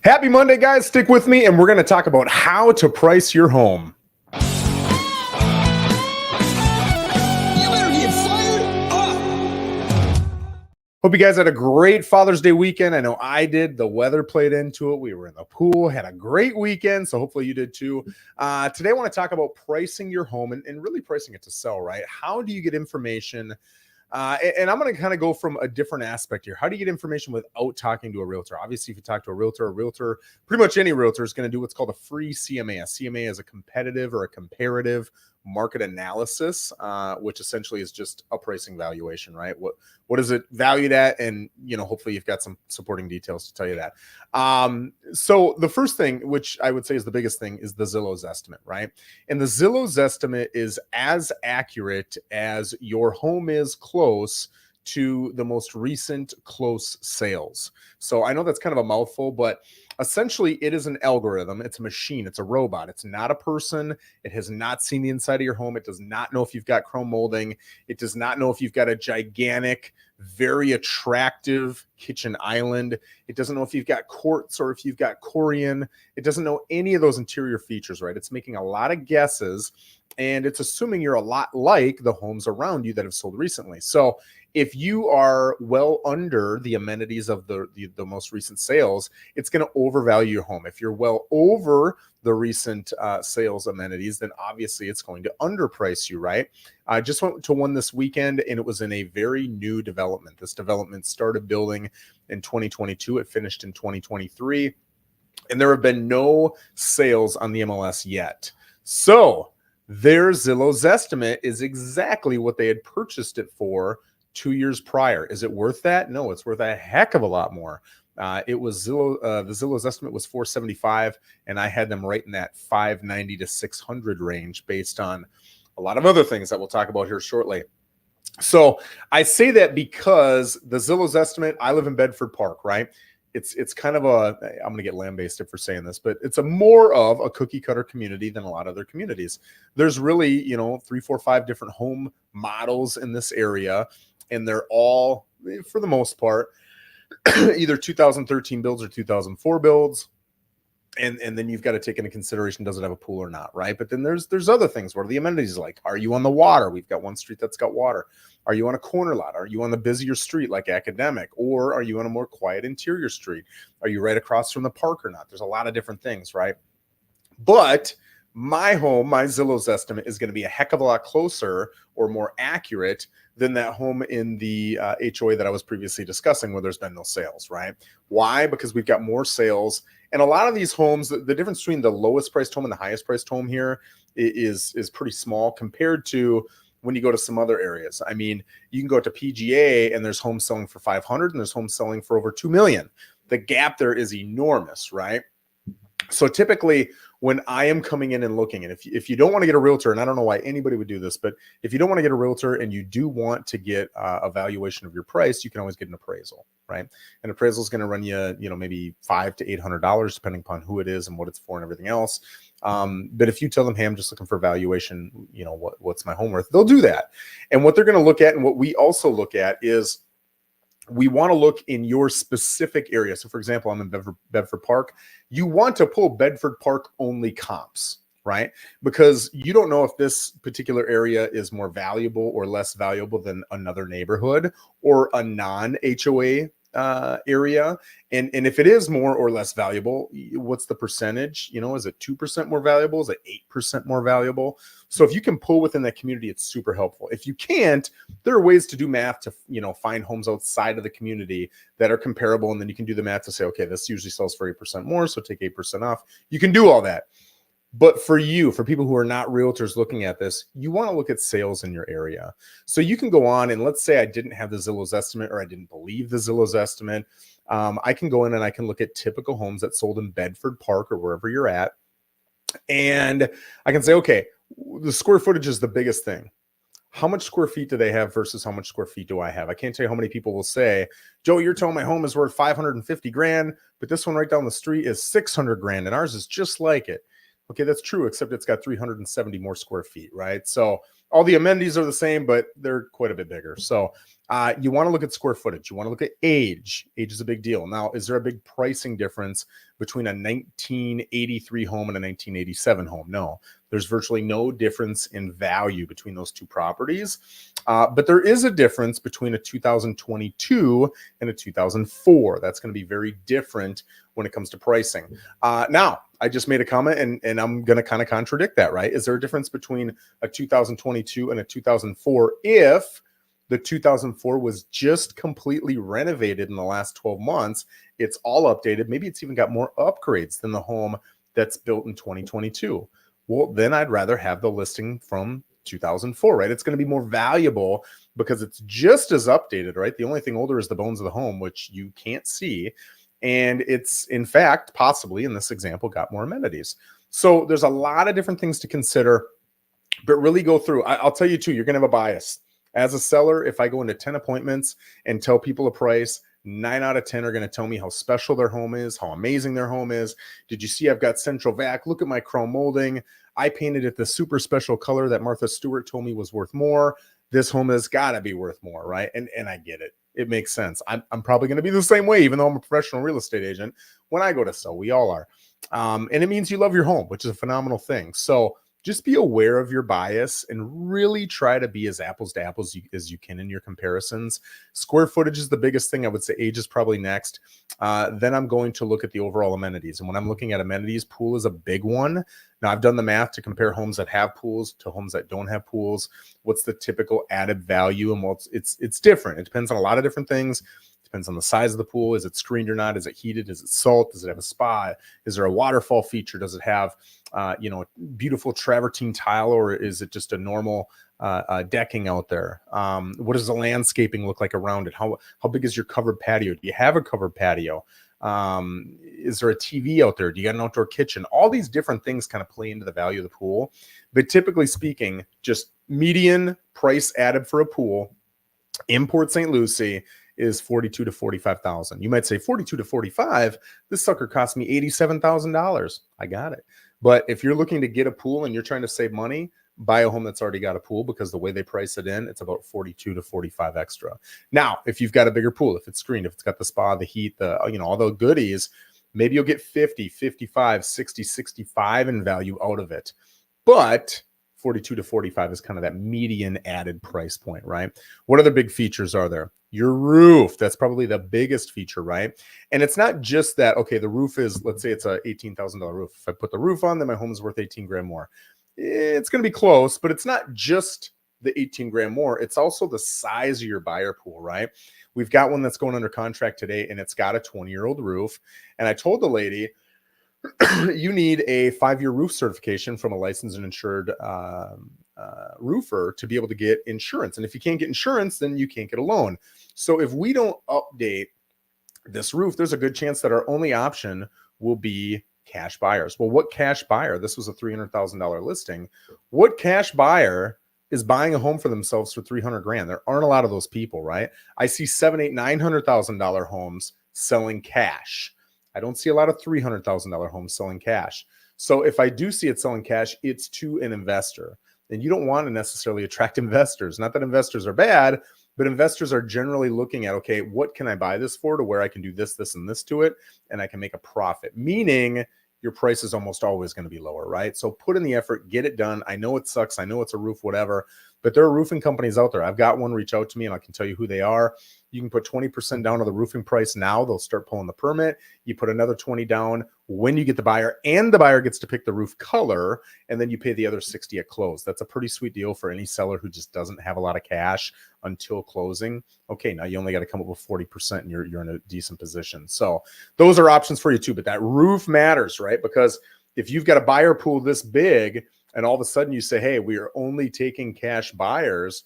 Happy Monday, guys. Stick with me, and we're going to talk about how to price your home. You better get fired up. Hope you guys had a great Father's Day weekend. I know I did. The weather played into it. We were in the pool, had a great weekend, so hopefully you did too. Today I want to talk about pricing your home and really pricing it to sell, right? How do you get information? And I'm going to kind of go from a different aspect here. How do you get information without talking to a realtor? Obviously, if you talk to a realtor, pretty much any realtor is going to do what's called a free CMA. A CMA is a competitive or a comparative market analysis, which essentially is just a pricing valuation, right? What is it valued at? And, hopefully you've got some supporting details to tell you that. So the first thing, which I would say is the biggest thing, is the Zillow's estimate, right? And the Zillow's estimate is as accurate as your home is close to the most recent close sales. So I know that's kind of a mouthful, but essentially it is an algorithm. It's a machine. It's a robot. It's not a person. It has not seen the inside of your home. It does not know if you've got chrome molding. It does not know if you've got a gigantic, very attractive kitchen island. It doesn't know if you've got quartz or if you've got Corian. It doesn't know any of those interior features, right? It's making a lot of guesses, and it's assuming you're a lot like the homes around you that have sold recently. So if you are well under the amenities of the most recent sales, it's going to overvalue your home. If you're well over the recent sales amenities, then obviously it's going to underprice you, right? I just went to one this weekend, and it was in a very new development. This development started building in 2022. It finished in 2023, and there have been no sales on the MLS yet. So their Zillow's estimate is exactly what they had purchased it for 2 years prior. Is it worth that? No, it's worth a heck of a lot more. It was Zillow. The Zillow's estimate was 475, and I had them right in that 590 to 600 range based on a lot of other things that we'll talk about here shortly. So I say that because the Zillow's estimate, I live in Bedford Park, right? It's kind of I'm going to get lambasted for saying this, but it's more of a cookie cutter community than a lot of other communities. There's really, 3, 4, 5 different home models in this area, and they're all, for the most part, either 2013 builds or 2004 builds. And then you've got to take into consideration, does it have a pool or not, right? But then there's other things. What are the amenities like? Are you on the water? We've got one street that's got water. Are you on a corner lot? Are you on the busier street like Academic? Or are you on a more quiet interior street? Are you right across from the park or not? There's a lot of different things, right? But my home, my Zillow's estimate is going to be a heck of a lot closer or more accurate than that home in the HOA that I was previously discussing where there's been no sales, right? Why? Because we've got more sales. And a lot of these homes, the difference between the lowest priced home and the highest priced home here is pretty small compared to when you go to some other areas. I mean, you can go to PGA and there's homes selling for 500 and there's homes selling for over 2 million. The gap there is enormous, right? So typically when I am coming in and looking, and if you don't want to get a realtor, and I don't know why anybody would do this, but if you don't want to get a realtor and you do want to get a valuation of your price, you can always get an appraisal, right? An appraisal is going to run you, maybe $500 to $800, depending upon who it is and what it's for and everything else. But if you tell them, hey, I'm just looking for a valuation, what's my home worth? They'll do that. And what they're going to look at, and what we also look at, is we want to look in your specific area. So for example, I'm in Bedford Park. You want to pull Bedford Park only comps, right? Because you don't know if this particular area is more valuable or less valuable than another neighborhood or a non-HOA area. And if it is more or less valuable, what's the percentage? Is it 2% more valuable? Is it 8% more valuable? So if you can pull within that community, it's super helpful. If you can't, there are ways to do math to, find homes outside of the community that are comparable. And then you can do the math to say, okay, this usually sells for 8% more, so take 8% off. You can do all that. But for people who are not realtors looking at this, you want to look at sales in your area. So you can go on, and let's say I didn't have the Zillow's estimate, or I didn't believe the Zillow's estimate. I can go in and I can look at typical homes that sold in Bedford Park or wherever you're at. And I can say, okay, the square footage is the biggest thing. How much square feet do they have versus how much square feet do I have? I can't tell you how many people will say, Joe, you're telling my home is worth 550 grand, but this one right down the street is 600 grand and ours is just like it. Okay, that's true, except it's got 370 more square feet, right? So all the amenities are the same, but they're quite a bit bigger. So you want to look at square footage. You want to look at age. Age is a big deal. Now, is there a big pricing difference between a 1983 home and a 1987 home? No, there's virtually no difference in value between those two properties. But there is a difference between a 2022 and a 2004. That's going to be very different when it comes to pricing. Now, I just made a comment and I'm going to kind of contradict that, right? Is there a difference between a 2022 and a 2004 if the 2004 was just completely renovated in the last 12 months? It's all updated. Maybe it's even got more upgrades than the home that's built in 2022. Well, then I'd rather have the listing from 2004, right? It's going to be more valuable because it's just as updated, right? The only thing older is the bones of the home, which you can't see. And it's, in fact, possibly in this example, got more amenities. So there's a lot of different things to consider, but really go through. I'll tell you too, you're going to have a bias. As a seller, if I go into 10 appointments and tell people a price, 9 out of 10 are going to tell me how special their home is, how amazing their home is. Did you see I've got central vac? Look at my chrome molding. I painted it the super special color that Martha Stewart told me was worth more. This home has got to be worth more, right? And I get it. It makes sense. I'm probably going to be the same way, even though I'm a professional real estate agent. When I go to sell, we all are. And it means you love your home, which is a phenomenal thing. So just be aware of your bias and really try to be as apples to apples as you can in your comparisons. Square footage is the biggest thing. I would say age is probably next. Then I'm going to look at the overall amenities. And when I'm looking at amenities, pool is a big one. Now, I've done the math to compare homes that have pools to homes that don't have pools. What's the typical added value? And well, it's different. It depends on a lot of different things. Depends on the size of the pool. Is it screened or not? Is it heated? Is it salt? Does it have a spa? Is there a waterfall feature? Does it have, beautiful travertine tile, or is it just a normal decking out there? What does the landscaping look like around it? How big is your covered patio? Do you have a covered patio? Is there a TV out there? Do you got an outdoor kitchen? All these different things kind of play into the value of the pool. But typically speaking, just median price added for a pool in Port St. Lucie is 42 to 45,000. You might say 42 to 45. This sucker cost me $87,000. I got it. But if you're looking to get a pool and you're trying to save money, buy a home that's already got a pool, because the way they price it in, it's about 42 to 45 extra. Now, if you've got a bigger pool, if it's screened, if it's got the spa, the heat, all the goodies, maybe you'll get 50, 55, 60, 65 in value out of it. But 42 to 45 is kind of that median added price point, right? What other big features are there? Your roof. That's probably the biggest feature, right? And it's not just that, okay, the roof is, let's say it's a $18,000 roof. If I put the roof on, then my home is worth 18 grand more. It's going to be close, but it's not just the 18 grand more. It's also the size of your buyer pool, right? We've got one that's going under contract today, and it's got a 20-year-old roof. And I told the lady, you need a 5-year roof certification from a licensed and insured roofer to be able to get insurance. And if you can't get insurance, then you can't get a loan. So if we don't update this roof, there's a good chance that our only option will be cash buyers. Well, what cash buyer? This was a $300,000 listing. What cash buyer is buying a home for themselves for 300 grand? There aren't a lot of those people, right? I see $700,000, $800, $900,000 homes selling cash. I don't see a lot of $300,000 homes selling cash. So if I do see it selling cash, it's to an investor. And you don't want to necessarily attract investors. Not that investors are bad, but investors are generally looking at, okay, what can I buy this for, to where I can do this, this, and this to it, and I can make a profit, meaning your price is almost always going to be lower, right? So put in the effort, get it done. I know it sucks. I know it's a roof, whatever, but there are roofing companies out there. I've got one. Reach out to me and I can tell you who they are. You can put 20% down on the roofing price now. They'll start pulling the permit. You put another 20 down when you get the buyer, and the buyer gets to pick the roof color, and then you pay the other 60 at close. That's a pretty sweet deal for any seller who just doesn't have a lot of cash until closing. Okay, now you only got to come up with 40% and you're in a decent position. So those are options for you too, but that roof matters, right? Because if you've got a buyer pool this big and all of a sudden you say, hey, we are only taking cash buyers,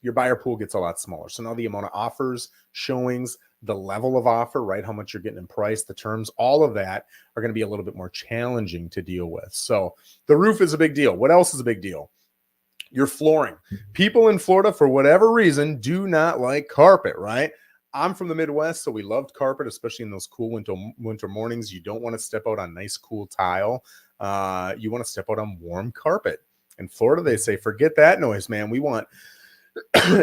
your buyer pool gets a lot smaller. So now the amount of offers, showings, the level of offer, right? How much you're getting in price, the terms, all of that are going to be a little bit more challenging to deal with. So the roof is a big deal. What else is a big deal? Your flooring. People in Florida, for whatever reason, do not like carpet, right? I'm from the Midwest, so we loved carpet, especially in those cool winter mornings. You don't want to step out on nice, cool tile. You want to step out on warm carpet. In Florida, they say, forget that noise, man. We want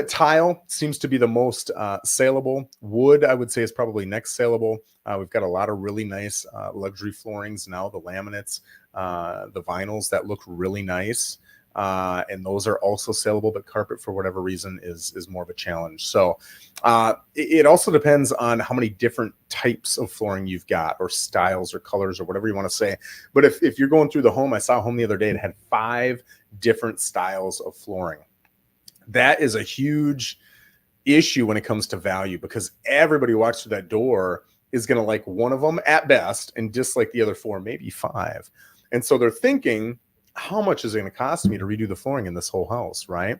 tile. Seems to be the most saleable. Wood, I would say, is probably next saleable. We've got a lot of really nice luxury floorings now, the laminates, the vinyls that look really nice. And those are also saleable, but carpet, for whatever reason, is more of a challenge. So it also depends on how many different types of flooring you've got, or styles, or colors, or whatever you want to say. But if you're going through the home, I saw a home the other day that had 5 different styles of flooring. That is a huge issue when it comes to value, because everybody who walks through that door is going to like one of them at best and dislike the other 4, maybe 5. And so they're thinking, how much is it going to cost me to redo the flooring in this whole house, right?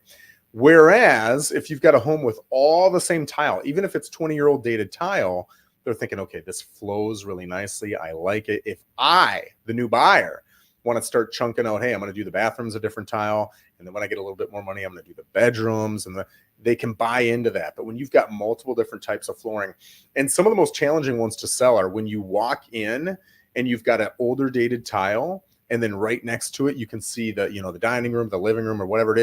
Whereas if you've got a home with all the same tile, even if it's 20-year-old dated tile, they're thinking, okay, this flows really nicely. I like it. If I, the new buyer, want to start chunking out, hey, I'm going to do the bathrooms a different tile, and then when I get a little bit more money, I'm going to do the bedrooms, and they can buy into that. But when you've got multiple different types of flooring, and some of the most challenging ones to sell are when you walk in and you've got an older dated tile, and then right next to it, you can see the dining room, the living room, or whatever it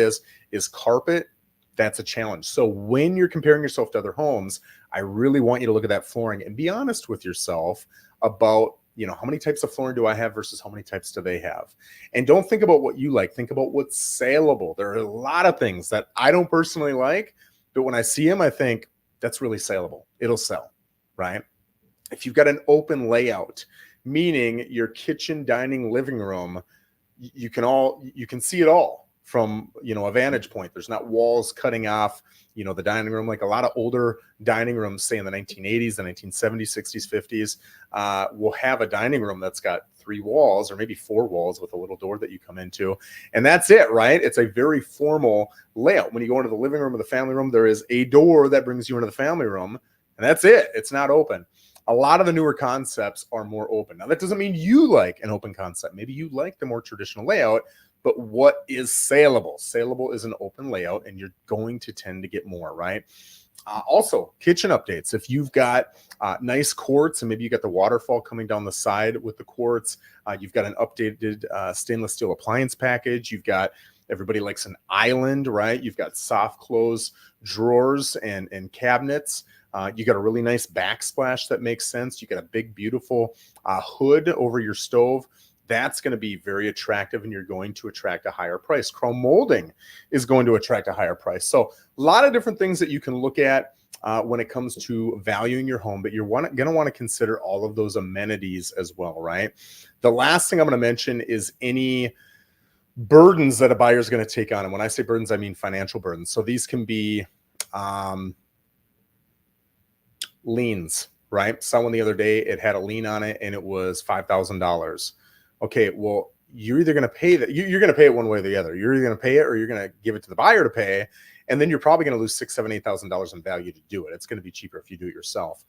is carpet. That's a challenge. So when you're comparing yourself to other homes, I really want you to look at that flooring and be honest with yourself about, how many types of flooring do I have versus how many types do they have? And don't think about what you like. Think about what's saleable. There are a lot of things that I don't personally like, but when I see them, I think that's really saleable. It'll sell, right? If you've got an open layout, meaning your kitchen, dining, living room, you can see it all from, a vantage point. There's not walls cutting off, the dining room. Like a lot of older dining rooms, say in the 1980s, the 1970s, 60s, 50s, will have a dining room that's got 3 walls or maybe 4 walls with a little door that you come into. And that's it, right? It's a very formal layout. When you go into the living room or the family room, there is a door that brings you into the family room, and that's it. It's not open. A lot of the newer concepts are more open. Now, that doesn't mean you like an open concept. Maybe you like the more traditional layout, but what is saleable? Saleable is an open layout, and you're going to tend to get more, right? Also, kitchen updates. If you've got nice quartz, and maybe you got the waterfall coming down the side with the quartz, you've got an updated stainless steel appliance package. You've got, everybody likes an island, right? You've got soft close drawers and cabinets. You got a really nice backsplash that makes sense. You got a big, beautiful hood over your stove. That's going to be very attractive, and you're going to attract a higher price. Chrome molding is going to attract a higher price. So a lot of different things that you can look at when it comes to valuing your home, but you're going to want to consider all of those amenities as well, right? The last thing I'm going to mention is any burdens that a buyer is going to take on. And when I say burdens, I mean financial burdens. So these can be liens, right? Someone the other day, it had a lien on it and it was $5,000. Okay, well, you're either going to pay that. You're going to pay it one way or the other. You're either going to pay it or you're going to give it to the buyer to pay. And then you're probably going to lose $6,000, $7,000, $8,000 in value to do it. It's going to be cheaper if you do it yourself.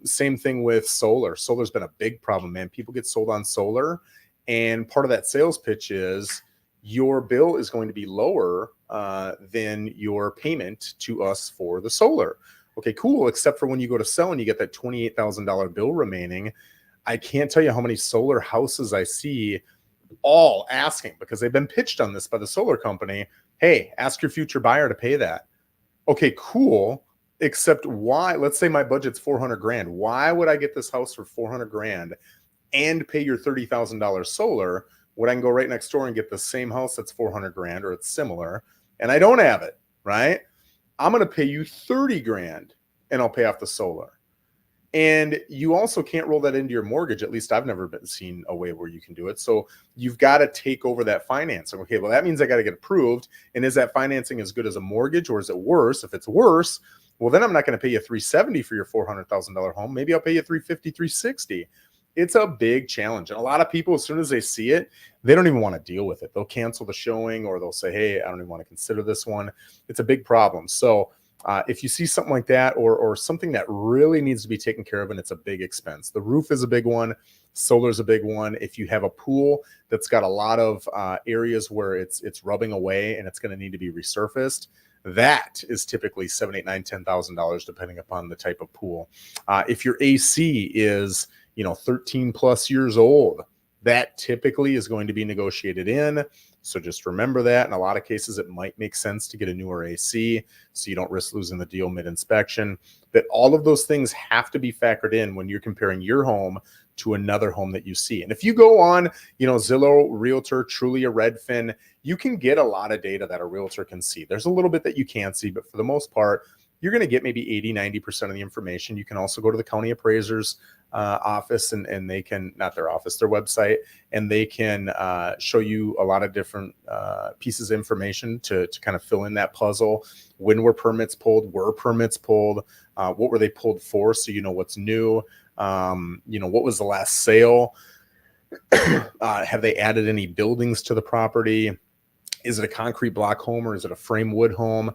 Same thing with solar. Solar's been a big problem, man. People get sold on solar, and part of that sales pitch is your bill is going to be lower than your payment to us for the solar. Okay, cool. Except for when you go to sell and you get that $28,000 bill remaining. I can't tell you how many solar houses I see all asking, because they've been pitched on this by the solar company. Hey, ask your future buyer to pay that. Okay, cool. Except why? Let's say my budget's $400,000. Why would I get this house for $400,000 and pay your $30,000 solar when I can go right next door and get the same house that's $400,000 or it's similar, and I don't have it, right? I'm going to pay you $30,000 and I'll pay off the solar. And you also can't roll that into your mortgage. At least I've never seen a way where you can do it. So you've got to take over that financing. Okay, well, that means I got to get approved. And is that financing as good as a mortgage, or is it worse? If it's worse, well, then I'm not going to pay you $370,000 for your $400,000 home. Maybe I'll pay you $350,000, $360,000. It's a big challenge. And a lot of people, as soon as they see it, they don't even want to deal with it. They'll cancel the showing, or they'll say, hey, I don't even want to consider this one. It's a big problem. So if you see something like that, or something that really needs to be taken care of and it's a big expense, the roof is a big one, solar is a big one. If you have a pool that's got a lot of areas where it's rubbing away and it's going to need to be resurfaced, that is typically $7, $8, $9, $10,000 depending upon the type of pool. If your AC is 13 plus years old, that typically is going to be negotiated in. So just remember that. In a lot of cases, it might make sense to get a newer AC so you don't risk losing the deal mid-inspection. But all of those things have to be factored in when you're comparing your home to another home that you see. And if you go on, Zillow, Realtor, Trulia, Redfin, you can get a lot of data that a realtor can see. There's a little bit that you can't see, but for the most part, you're going to get maybe 80, 90% of the information. You can also go to the county appraiser's office and they can, not their office, their website, and they can show you a lot of different pieces of information to kind of fill in that puzzle. When were permits pulled? Were permits pulled? What were they pulled for? So you know what's new. What was the last sale? Have they added any buildings to the property? Is it a concrete block home or is it a frame wood home?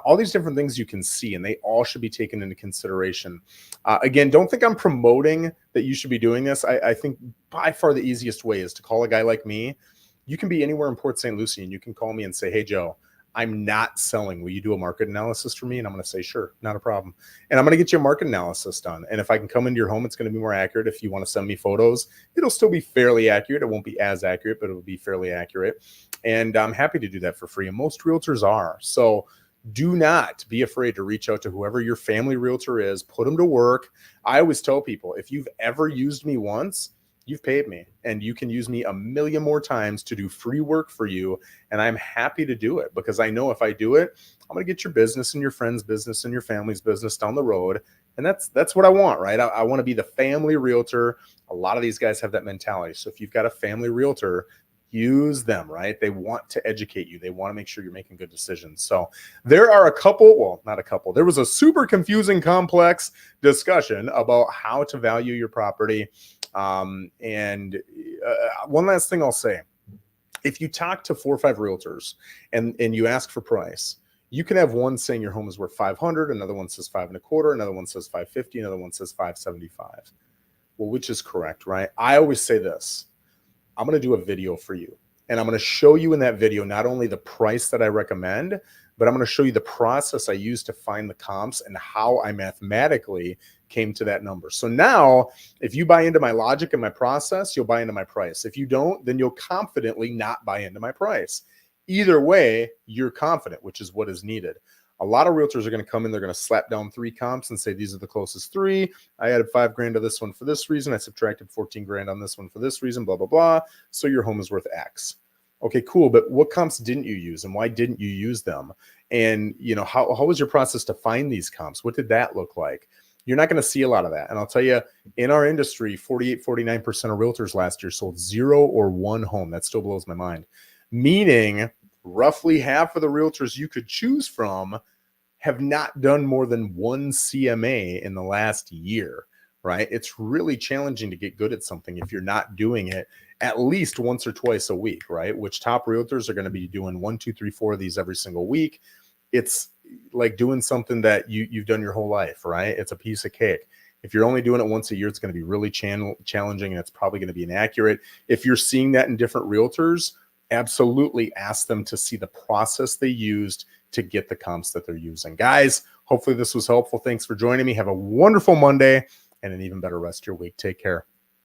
All these different things you can see, and they all should be taken into consideration. Again, don't think I'm promoting that you should be doing this. I think by far the easiest way is to call a guy like me. You can be anywhere in Port St. Lucie and you can call me and say, hey, Joe, I'm not selling. Will you do a market analysis for me? And I'm going to say, sure, not a problem. And I'm going to get you a market analysis done. And if I can come into your home, it's going to be more accurate. If you want to send me photos, it'll still be fairly accurate. It won't be as accurate, but it will be fairly accurate. And I'm happy to do that for free. And most realtors are. So do not be afraid to reach out to whoever your family realtor is. Put them to work. I always tell people, if you've ever used me once, you've paid me, and you can use me a million more times to do free work for you. And I'm happy to do it because I know if I do it, I'm going to get your business and your friend's business and your family's business down the road. And that's what I want, right? I want to be the family realtor. A lot of these guys have that mentality. So if you've got a family realtor, use them, right? They want to educate you. They want to make sure you're making good decisions. So there are not a couple. There was a super confusing, complex discussion about how to value your property. One last thing I'll say, if you talk to 4 or 5 realtors and you ask for price, you can have one saying your home is worth 500, another one says 5.25, another one says 550, another one says 575. Well, which is correct, right? I always say this. I'm going to do a video for you, and I'm going to show you in that video not only the price that I recommend, but I'm going to show you the process I use to find the comps and how I mathematically came to that number. So now, if you buy into my logic and my process, you'll buy into my price. If you don't, then you'll confidently not buy into my price. Either way, you're confident, which is what is needed. A lot of realtors are going to come in, they're going to slap down 3 comps and say, these are the closest 3. I added $5,000 to this one for this reason. I subtracted $14,000 on this one for this reason, blah, blah, blah. So your home is worth X. Okay, cool. But what comps didn't you use and why didn't you use them? And how was your process to find these comps? What did that look like? You're not going to see a lot of that. And I'll tell you, in our industry, 48, 49% of realtors last year sold 0 or 1 home. That still blows my mind. Meaning roughly half of the realtors you could choose from have not done more than 1 CMA in the last year, right? It's really challenging to get good at something if you're not doing it at least once or twice a week, right? Which top realtors are going to be doing 1, 2, 3, 4 of these every single week. It's like doing something that you've done your whole life, right? It's a piece of cake. If you're only doing it once a year, it's going to be really challenging, and it's probably going to be inaccurate. If you're seeing that in different realtors, absolutely ask them to see the process they used to get the comps that they're using. Guys, hopefully this was helpful. Thanks for joining me. Have a wonderful Monday and an even better rest of your week. Take care.